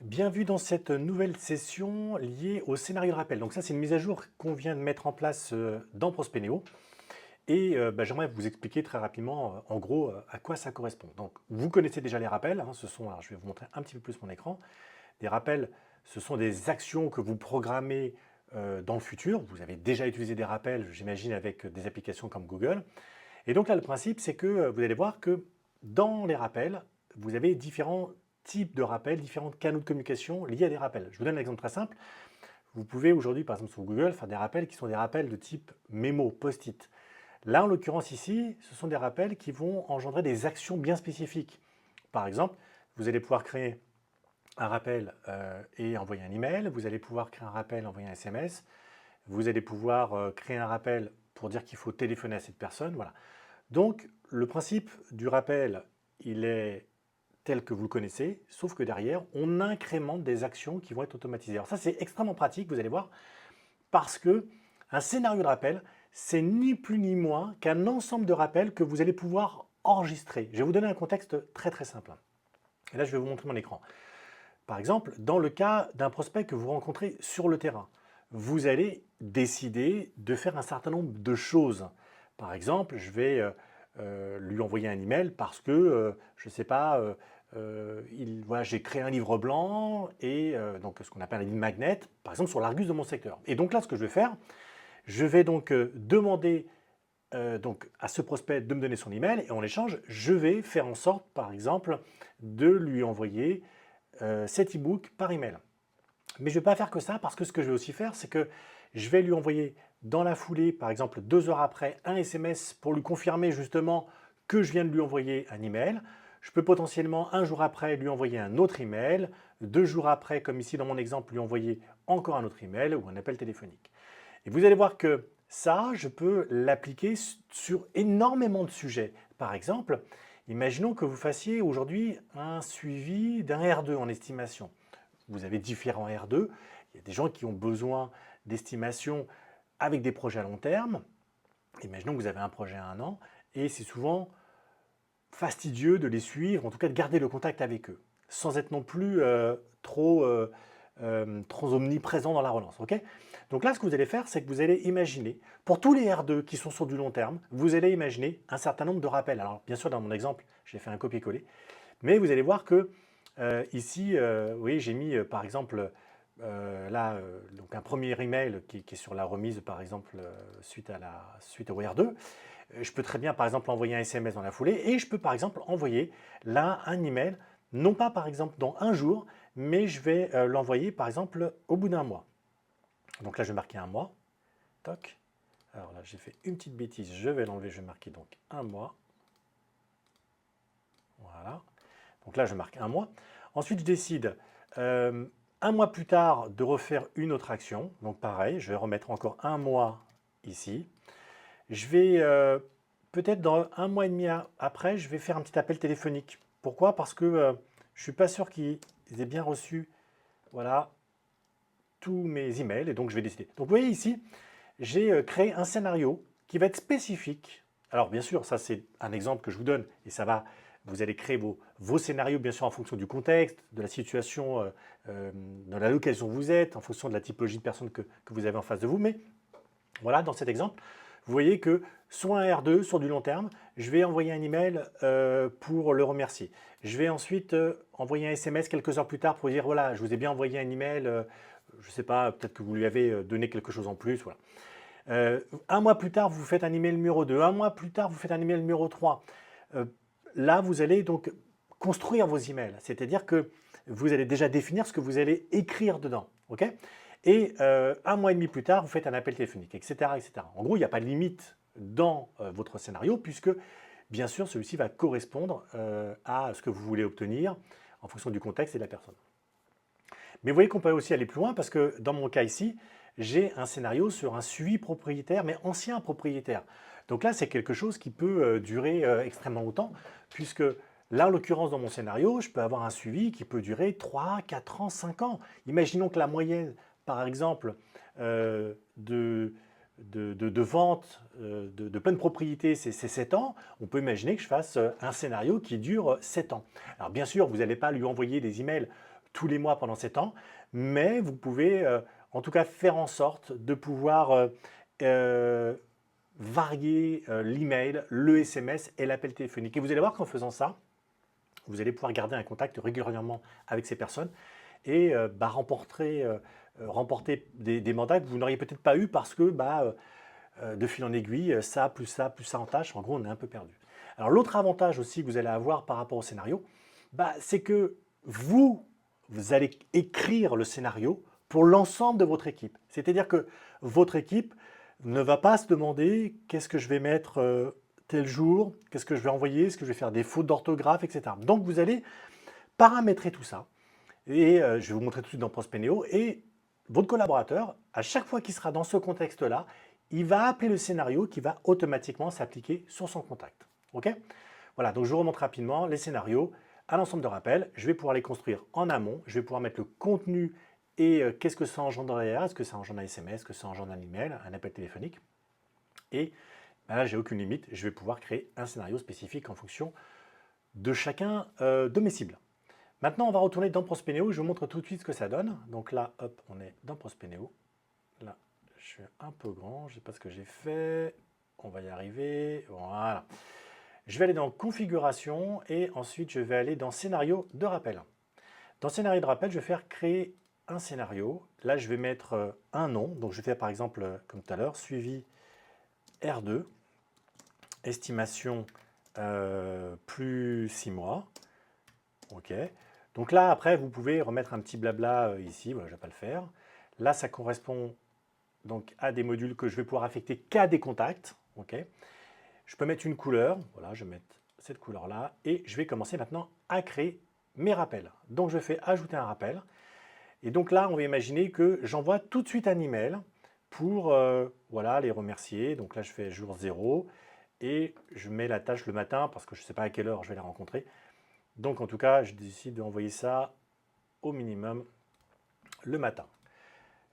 Bienvenue dans cette nouvelle session liée au scénario de rappel. Donc ça, c'est une mise à jour qu'on vient de mettre en place dans Prospeneo. Et j'aimerais vous expliquer très rapidement, en gros, à quoi ça correspond. Donc, vous connaissez déjà les rappels. Alors, je vais vous montrer un petit peu plus mon écran. Des rappels, ce sont des actions que vous programmez dans le futur. Vous avez déjà utilisé des rappels, j'imagine, avec des applications comme Google. Et donc là, le principe, c'est que vous allez voir que dans les rappels, vous avez différents types de rappels, différents canaux de communication liés à des rappels. Je vous donne un exemple très simple. Vous pouvez aujourd'hui, par exemple sur Google, faire des rappels qui sont des rappels de type mémo, post-it. Là, en l'occurrence ici, ce sont des rappels qui vont engendrer des actions bien spécifiques. Par exemple, vous allez pouvoir créer un rappel et envoyer un email. Vous allez pouvoir créer un rappel, envoyer un SMS. Vous allez pouvoir créer un rappel pour dire qu'il faut téléphoner à cette personne. Voilà. Donc, le principe du rappel, il est tel que vous le connaissez, sauf que derrière, on incrémente des actions qui vont être automatisées. Alors ça, c'est extrêmement pratique, vous allez voir, parce que un scénario de rappel, c'est ni plus ni moins qu'un ensemble de rappels que vous allez pouvoir enregistrer. Je vais vous donner un contexte très très simple. Et là, je vais vous montrer mon écran. Par exemple, dans le cas d'un prospect que vous rencontrez sur le terrain, vous allez décider de faire un certain nombre de choses. Par exemple, je vais lui envoyer un email parce que, je ne sais pas, voilà, j'ai créé un livre blanc et donc ce qu'on appelle un lead magnet, par exemple sur l'Argus de mon secteur. Et donc là, ce que je vais faire, je vais donc demander donc à ce prospect de me donner son email et en échange, je vais faire en sorte, par exemple, de lui envoyer cet e-book par email. Mais je ne vais pas faire que ça parce que ce que je vais aussi faire, c'est que je vais lui envoyer dans la foulée, par exemple 2 heures après, un SMS pour lui confirmer justement que je viens de lui envoyer un email. Je peux potentiellement un jour après lui envoyer un autre email, 2 jours après, comme ici dans mon exemple, lui envoyer encore un autre email ou un appel téléphonique. Et vous allez voir que ça, je peux l'appliquer sur énormément de sujets. Par exemple, imaginons que vous fassiez aujourd'hui un suivi d'un R2 en estimation. Vous avez différents R2. Il y a des gens qui ont besoin d'estimation avec des projets à long terme. Imaginons que vous avez un projet à 1 an et c'est souvent fastidieux de les suivre, en tout cas de garder le contact avec eux, sans être non plus trop omniprésent dans la relance. Okay, donc là, ce que vous allez faire, c'est que vous allez imaginer, pour tous les R2 qui sont sur du long terme, vous allez imaginer un certain nombre de rappels. Alors bien sûr, dans mon exemple, j'ai fait un copier-coller, mais vous allez voir que ici, oui, j'ai mis par exemple là donc un premier email qui est sur la remise par exemple suite au R2. Je peux très bien par exemple envoyer un SMS dans la foulée et je peux par exemple envoyer là un email, non pas par exemple dans un jour, mais je vais l'envoyer par exemple au bout d'un mois. Donc là je vais marquer un mois, toc. Alors là j'ai fait une petite bêtise, je vais l'enlever, je vais marquer donc un mois. Voilà. Donc là, je marque un mois. Ensuite, je décide un mois plus tard de refaire une autre action. Donc pareil, je vais remettre encore un mois ici. Je vais peut-être dans un mois et demi après, je vais faire un petit appel téléphonique. Pourquoi? Parce que je ne suis pas sûr qu'ils aient bien reçu voilà, tous mes emails et donc je vais décider. Donc vous voyez ici, j'ai créé un scénario qui va être spécifique. Alors bien sûr, ça c'est un exemple que je vous donne et ça va, vous allez créer vos scénarios bien sûr en fonction du contexte, de la situation, dans la location où vous êtes, en fonction de la typologie de personnes que vous avez en face de vous. Mais voilà, dans cet exemple, vous voyez que soit un R2 sur du long terme, je vais envoyer un email pour le remercier. Je vais ensuite envoyer un SMS quelques heures plus tard pour dire voilà, je vous ai bien envoyé un email, je ne sais pas, peut-être que vous lui avez donné quelque chose en plus. Voilà. Un mois plus tard, vous faites un email numéro 2. Un mois plus tard, vous faites un email numéro 3. Là, vous allez donc construire vos emails. C'est-à-dire que vous allez déjà définir ce que vous allez écrire dedans. Okay, et un mois et demi plus tard, vous faites un appel téléphonique, etc. etc. En gros, il n'y a pas de limite dans votre scénario puisque, bien sûr, celui-ci va correspondre à ce que vous voulez obtenir en fonction du contexte et de la personne. Mais vous voyez qu'on peut aussi aller plus loin parce que dans mon cas ici, j'ai un scénario sur un suivi propriétaire, mais ancien propriétaire. Donc là, c'est quelque chose qui peut durer extrêmement longtemps, puisque là, en l'occurrence, dans mon scénario, je peux avoir un suivi qui peut durer 3, 4 ans, 5 ans. Imaginons que la moyenne, par exemple, de vente de pleine propriété, c'est 7 ans. On peut imaginer que je fasse un scénario qui dure 7 ans. Alors bien sûr, vous n'allez pas lui envoyer des emails tous les mois pendant 7 ans, mais vous pouvez en tout cas faire en sorte de pouvoir varier l'email, le SMS et l'appel téléphonique. Et vous allez voir qu'en faisant ça, vous allez pouvoir garder un contact régulièrement avec ces personnes et remporter des mandats que vous n'auriez peut-être pas eu parce que de fil en aiguille, ça, plus ça en tâche, en gros, on est un peu perdu. Alors l'autre avantage aussi que vous allez avoir par rapport au scénario, c'est que vous allez écrire le scénario pour l'ensemble de votre équipe. C'est-à-dire que votre équipe ne va pas se demander qu'est-ce que je vais mettre tel jour, qu'est-ce que je vais envoyer, est-ce que je vais faire des fautes d'orthographe, etc. Donc vous allez paramétrer tout ça. Et je vais vous montrer tout de suite dans Prospeneo. Et votre collaborateur, à chaque fois qu'il sera dans ce contexte-là, il va appeler le scénario qui va automatiquement s'appliquer sur son contact. OK? Voilà, donc je vous remonte rapidement les scénarios à l'ensemble de rappels. Je vais pouvoir les construire en amont. Je vais pouvoir mettre le contenu et qu'est-ce que ça engendre derrière. Est-ce que ça engendre un SMS, est-ce que ça engendre un email, un appel téléphonique. Et là, j'ai aucune limite. Je vais pouvoir créer un scénario spécifique en fonction de chacun de mes cibles. Maintenant, on va retourner dans Prospeneo. Je vous montre tout de suite ce que ça donne. Donc là, hop, on est dans Prospeneo. Là, je suis un peu grand. Je ne sais pas ce que j'ai fait. On va y arriver. Voilà. Je vais aller dans Configuration et ensuite, je vais aller dans Scénario de rappel. Dans Scénario de rappel, je vais faire créer un scénario. Là, je vais mettre un nom. Donc, je vais faire par exemple, comme tout à l'heure, suivi R2, estimation plus 6 mois. OK. Donc là, après, vous pouvez remettre un petit blabla ici. Voilà, je ne vais pas le faire. Là, ça correspond donc à des modules que je vais pouvoir affecter qu'à des contacts. OK. Je peux mettre une couleur. Voilà, je vais mettre cette couleur-là. Et je vais commencer maintenant à créer mes rappels. Donc, je fais ajouter un rappel. Et donc là, on va imaginer que j'envoie tout de suite un email pour voilà, les remercier. Donc là, je fais jour 0 et je mets la tâche le matin parce que je ne sais pas à quelle heure je vais les rencontrer. Donc en tout cas, je décide d'envoyer ça au minimum le matin.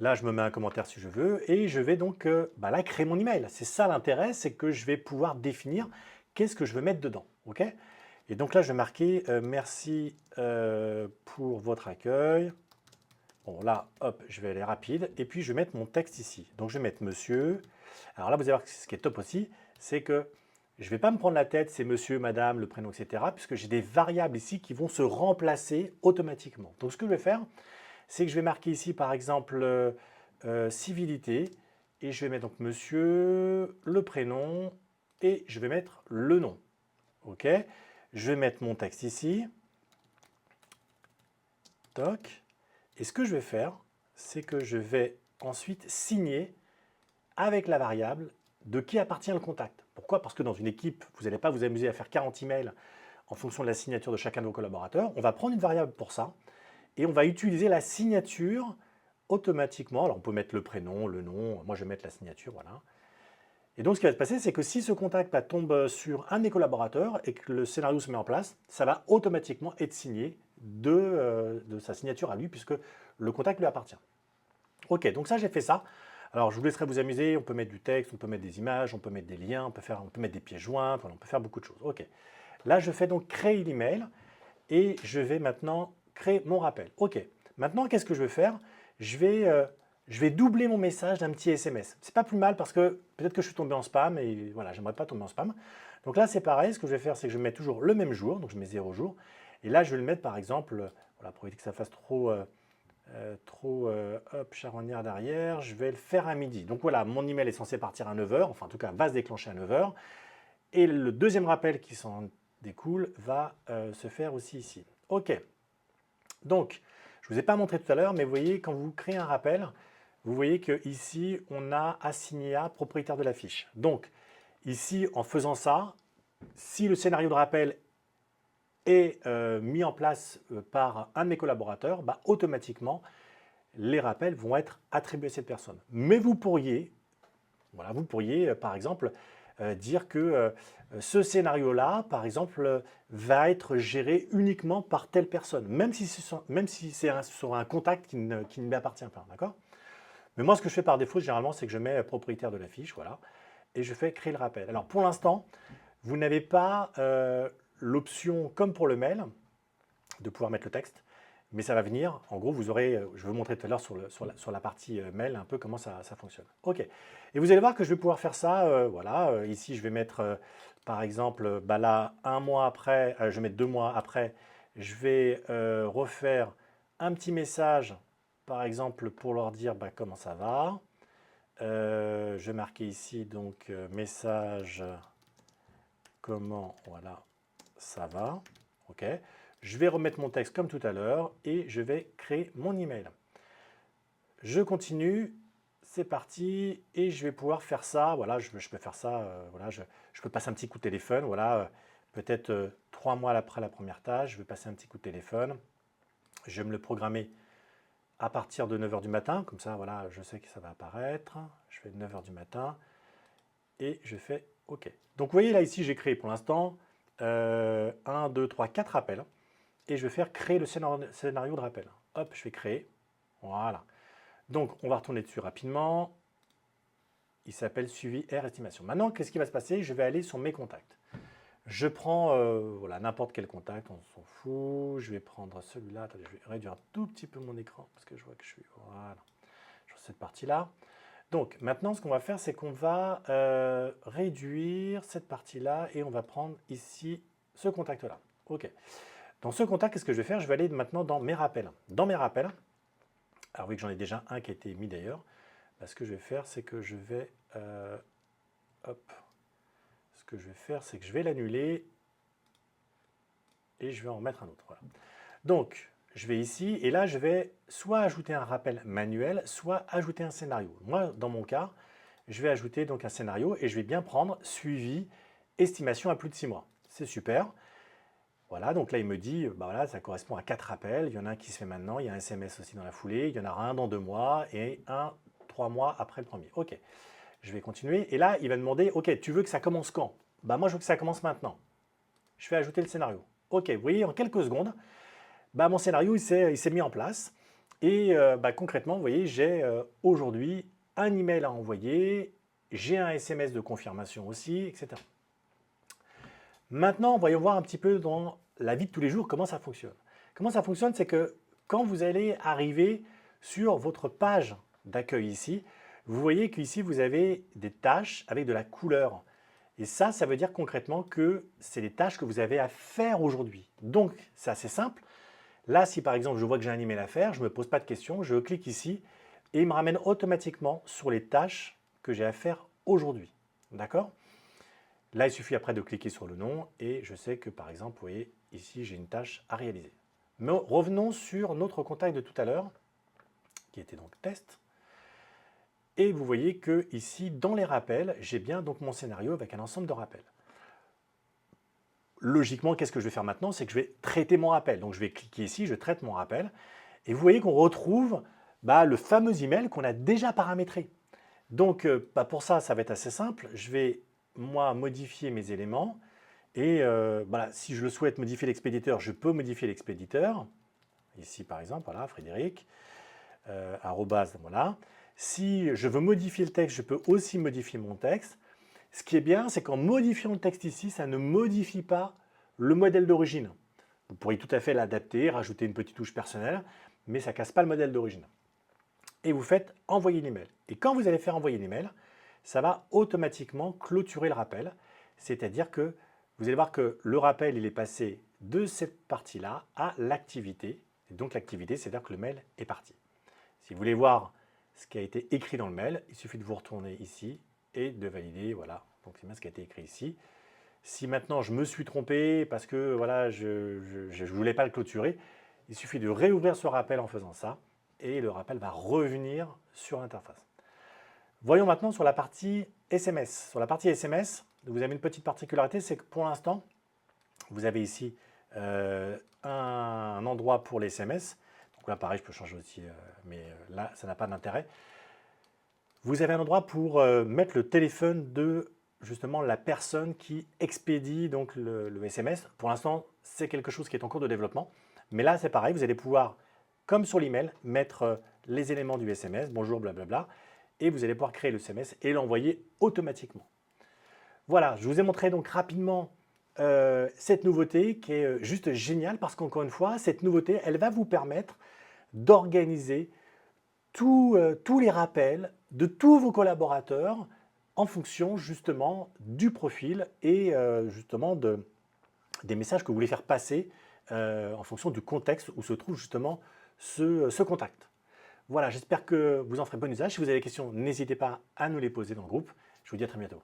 Là, je me mets un commentaire si je veux et je vais donc là, créer mon email. C'est ça l'intérêt, c'est que je vais pouvoir définir qu'est-ce que je veux mettre dedans. OK? Et donc là, je vais marquer merci pour votre accueil. Bon, là, hop, je vais aller rapide. Et puis, je vais mettre mon texte ici. Donc, je vais mettre monsieur. Alors là, vous allez voir que ce qui est top aussi, c'est que je ne vais pas me prendre la tête, c'est monsieur, madame, le prénom, etc. Puisque j'ai des variables ici qui vont se remplacer automatiquement. Donc, ce que je vais faire, c'est que je vais marquer ici, par exemple, civilité. Et je vais mettre donc monsieur, le prénom, et je vais mettre le nom. OK? Je vais mettre mon texte ici. Toc. Et ce que je vais faire, c'est que je vais ensuite signer avec la variable de qui appartient le contact. Pourquoi? Parce que dans une équipe, vous n'allez pas vous amuser à faire 40 emails en fonction de la signature de chacun de vos collaborateurs. On va prendre une variable pour ça et on va utiliser la signature automatiquement. Alors on peut mettre le prénom, le nom, moi je vais mettre la signature, voilà. Et donc ce qui va se passer, c'est que si ce contact tombe sur un des collaborateurs et que le scénario se met en place, ça va automatiquement être signé de sa signature à lui puisque le contact lui appartient. Ok, donc ça j'ai fait ça. Alors je vous laisserai vous amuser, on peut mettre du texte, on peut mettre des images, on peut mettre des liens, on peut mettre des pièces jointes, voilà, on peut faire beaucoup de choses. Ok, là je fais donc créer l'email et je vais maintenant créer mon rappel. Ok, maintenant qu'est-ce que je vais faire? Je vais doubler mon message d'un petit SMS. C'est pas plus mal parce que peut-être que je suis tombé en spam et voilà, j'aimerais pas tomber en spam. Donc là c'est pareil, ce que je vais faire c'est que je vais mettre toujours le même jour, donc je mets 0 jour. Et là je vais le mettre par exemple, voilà, pour éviter que ça fasse trop charronnière derrière, je vais le faire à midi. Donc voilà, mon email est censé partir à 9 h, enfin en tout cas va se déclencher à 9 h. Et le deuxième rappel qui s'en découle va se faire aussi ici. Ok, donc je ne vous ai pas montré tout à l'heure, mais vous voyez, quand vous créez un rappel, vous voyez qu'ici, on a assigné à propriétaire de la fiche. Donc ici, en faisant ça, si le scénario de rappel est mis en place par un de mes collaborateurs, automatiquement, les rappels vont être attribués à cette personne. Mais vous pourriez, voilà, par exemple, dire que ce scénario-là, par exemple, va être géré uniquement par telle personne, même si c'est sur un contact qui ne m'appartient pas, d'accord? Mais moi, ce que je fais par défaut, généralement, c'est que je mets propriétaire de la fiche, voilà, et je fais créer le rappel. Alors, pour l'instant, vous n'avez pas l'option, comme pour le mail, de pouvoir mettre le texte, mais ça va venir. En gros, vous aurez, je vais vous montrer tout à l'heure sur la partie mail un peu comment ça fonctionne. OK. Et vous allez voir que je vais pouvoir faire ça. Voilà, ici, je vais mettre, par exemple, bah là, un mois après, je vais mettre 2 mois après, je vais refaire un petit message, par exemple, pour leur dire bah, comment ça va. Je vais marquer ici, donc, message, comment, voilà, ça va. OK. Je vais remettre mon texte comme tout à l'heure et je vais créer mon email. Je continue, c'est parti et je vais pouvoir faire ça. Voilà, je peux faire ça. Voilà, je peux passer un petit coup de téléphone. Voilà, peut-être 3 mois après la première tâche, je vais passer un petit coup de téléphone. Je vais me le programmer à partir de 9 h du matin. Comme ça, voilà, je sais que ça va apparaître. Je fais 9 h du matin et je fais OK. Donc, vous voyez là, ici, j'ai créé pour l'instant 1, 2, 3, 4 appels. Et je vais faire créer le scénario de rappel. Hop, je fais créer. Voilà. Donc, on va retourner dessus rapidement. Il s'appelle suivi R estimation. Maintenant, qu'est-ce qui va se passer? Je vais aller sur mes contacts. Je prends voilà, n'importe quel contact, on s'en fout. Je vais prendre celui-là. Attendez, je vais réduire un tout petit peu mon écran parce que je vois que je suis. Voilà. Sur cette partie-là. Donc, maintenant, ce qu'on va faire, c'est qu'on va réduire cette partie-là et on va prendre ici ce contact-là. OK. Dans ce contact, qu'est-ce que je vais faire? Je vais aller maintenant dans mes rappels. Dans mes rappels, alors oui que j'en ai déjà un qui a été mis d'ailleurs, ce que je vais faire, c'est que je vais, ce que je vais faire, c'est que je vais l'annuler et je vais en mettre un autre. Voilà. Donc, je vais ici et là, je vais soit ajouter un rappel manuel, soit ajouter un scénario. Moi, dans mon cas, je vais ajouter donc un scénario et je vais bien prendre suivi, estimation à plus de 6 mois. C'est super. Voilà, donc là, il me dit, bah voilà, ça correspond à 4 rappels. Il y en a un qui se fait maintenant, il y a un SMS aussi dans la foulée, il y en aura un dans 2 mois et un 3 mois après le premier. OK, je vais continuer. Et là, il va demander, OK, tu veux que ça commence quand? Bah moi, je veux que ça commence maintenant. Je fais ajouter le scénario. OK, vous voyez, en quelques secondes, bah, mon scénario, il s'est mis en place. Et bah, concrètement, vous voyez, j'ai aujourd'hui un email à envoyer, j'ai un SMS de confirmation aussi, etc. Maintenant, voyons voir un petit peu dans la vie de tous les jours comment ça fonctionne. Comment ça fonctionne, c'est que quand vous allez arriver sur votre page d'accueil ici, vous voyez qu'ici, vous avez des tâches avec de la couleur. Et ça veut dire concrètement que c'est des tâches que vous avez à faire aujourd'hui. Donc, c'est assez simple. Là, si par exemple, je vois que j'ai un email à faire, je ne me pose pas de questions, je clique ici et il me ramène automatiquement sur les tâches que j'ai à faire aujourd'hui. D'accord? Là, il suffit après de cliquer sur le nom et je sais que par exemple, vous voyez, ici, j'ai une tâche à réaliser. Mais revenons sur notre contact de tout à l'heure, qui était donc test. Et vous voyez que ici, dans les rappels, j'ai bien donc mon scénario avec un ensemble de rappels. Logiquement, qu'est-ce que je vais faire maintenant? C'est que je vais traiter mon rappel. Donc, je vais cliquer ici, je traite mon rappel. Et vous voyez qu'on retrouve le fameux email qu'on a déjà paramétré. Donc, pour ça, ça va être assez simple. Je vais, moi, modifier mes éléments. Et voilà, si je le souhaite modifier l'expéditeur, je peux modifier l'expéditeur. Ici, par exemple, voilà, Frédéric, arrobase, voilà. Si je veux modifier le texte, je peux aussi modifier mon texte. Ce qui est bien, c'est qu'en modifiant le texte ici, ça ne modifie pas le modèle d'origine. Vous pourriez tout à fait l'adapter, rajouter une petite touche personnelle, mais ça ne casse pas le modèle d'origine. Et vous faites envoyer l'email. Et quand vous allez faire envoyer l'email, ça va automatiquement clôturer le rappel. C'est-à-dire que vous allez voir que le rappel, il est passé de cette partie-là à l'activité. Et donc l'activité, c'est-à-dire que le mail est parti. Si vous voulez voir ce qui a été écrit dans le mail, il suffit de vous retourner ici et de valider, voilà, donc c'est bien ce qui a été écrit ici. Si maintenant je me suis trompé parce que voilà, je ne voulais pas le clôturer, il suffit de réouvrir ce rappel en faisant ça et le rappel va revenir sur l'interface. Voyons maintenant sur la partie SMS. Sur la partie SMS, vous avez une petite particularité, c'est que pour l'instant, vous avez ici un endroit pour les SMS. Donc là, pareil, je peux changer aussi, mais là, ça n'a pas d'intérêt. Vous avez un endroit pour mettre le téléphone de justement la personne qui expédie donc le SMS. Pour l'instant, c'est quelque chose qui est en cours de développement. Mais là, c'est pareil, vous allez pouvoir, comme sur l'email, mettre les éléments du SMS, bonjour, blablabla, et vous allez pouvoir créer le SMS et l'envoyer automatiquement. Voilà, je vous ai montré donc rapidement cette nouveauté qui est juste géniale parce qu'encore une fois, cette nouveauté, elle va vous permettre d'organiser tous les rappels de tous vos collaborateurs en fonction justement du profil et justement des messages que vous voulez faire passer en fonction du contexte où se trouve justement ce contact. Voilà, j'espère que vous en ferez bon usage. Si vous avez des questions, n'hésitez pas à nous les poser dans le groupe. Je vous dis à très bientôt.